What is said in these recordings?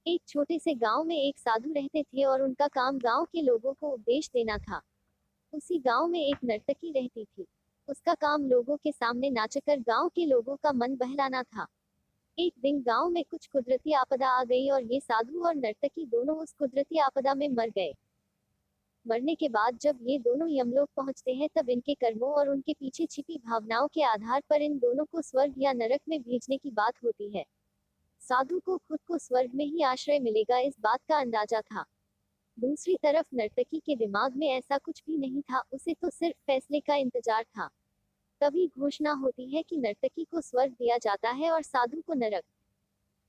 एक छोटे से गांव में एक साधु रहते थे और उनका काम गांव के लोगों को उपदेश देना था। उसी गांव में एक नर्तकी रहती थी। उसका काम लोगों के सामने नाचकर गांव के लोगों का मन बहलाना था। एक दिन गांव में कुछ कुदरती आपदा आ गई और ये साधु और नर्तकी दोनों उस कुदरती आपदा में मर गए। मरने के बाद जब ये दोनों यमलोक पहुंचते हैं तब इनके कर्मों और उनके पीछे छिपी भावनाओं के आधार पर इन दोनों को स्वर्ग या नरक में भेजने की बात होती है। साधु को खुद को स्वर्ग में ही आश्रय मिलेगा इस बात का अंदाजा था। दूसरी तरफ नर्तकी के दिमाग में ऐसा कुछ भी नहीं था, उसे तो सिर्फ फैसले का इंतजार था। तभी घोषणा होती है कि नर्तकी को स्वर्ग दिया जाता है और साधु को नरक।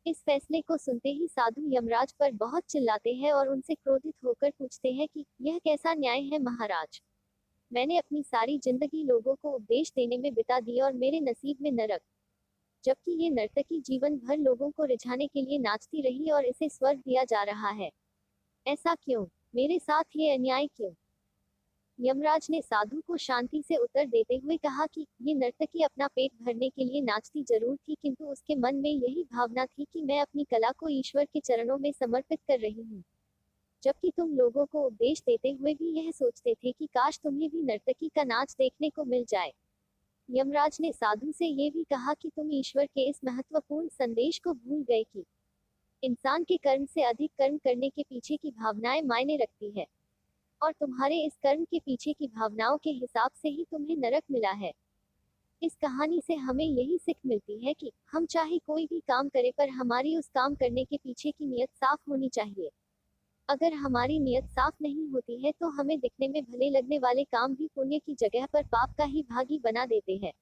इस फैसले को सुनते ही साधु यमराज पर बहुत चिल्लाते हैं और उनसे क्रोधित होकर पूछते हैं कि यह कैसा न्याय है महाराज। मैंने अपनी सारी जिंदगी लोगों को उपदेश देने में बिता दी और मेरे नसीब में नरक, जबकि ये नर्तकी जीवन भर लोगों को रिझाने के लिए नाचती रही और इसे स्वर्ग दिया जा रहा है। ऐसा क्यों? मेरे साथ ये अन्याय क्यों? यमराज ने साधु को शांति से उत्तर देते हुए कहा कि ये नर्तकी अपना पेट भरने के लिए नाचती जरूर थी, किंतु उसके मन में यही भावना थी कि मैं अपनी कला को ईश्वर के चरणों में समर्पित कर रही हूँ। जबकि तुम लोगों को उपदेश देते हुए भी यह सोचते थे कि काश तुम्हें भी नर्तकी का नाच देखने को मिल जाए। यमराज ने साधु से ये भी कहा कि तुम ईश्वर के इस महत्वपूर्ण संदेश को भूल गए कि इंसान के कर्म से अधिक कर्म करने के पीछे की भावनाएं मायने रखती है, और तुम्हारे इस कर्म के पीछे की भावनाओं के हिसाब से ही तुम्हें नरक मिला है। इस कहानी से हमें यही सीख मिलती है कि हम चाहे कोई भी काम करें पर हमारी उस काम करने के पीछे की नीयत साफ होनी चाहिए। अगर हमारी नीयत साफ नहीं होती है तो हमें दिखने में भले लगने वाले काम भी पुण्य की जगह पर पाप का ही भागी बना देते हैं।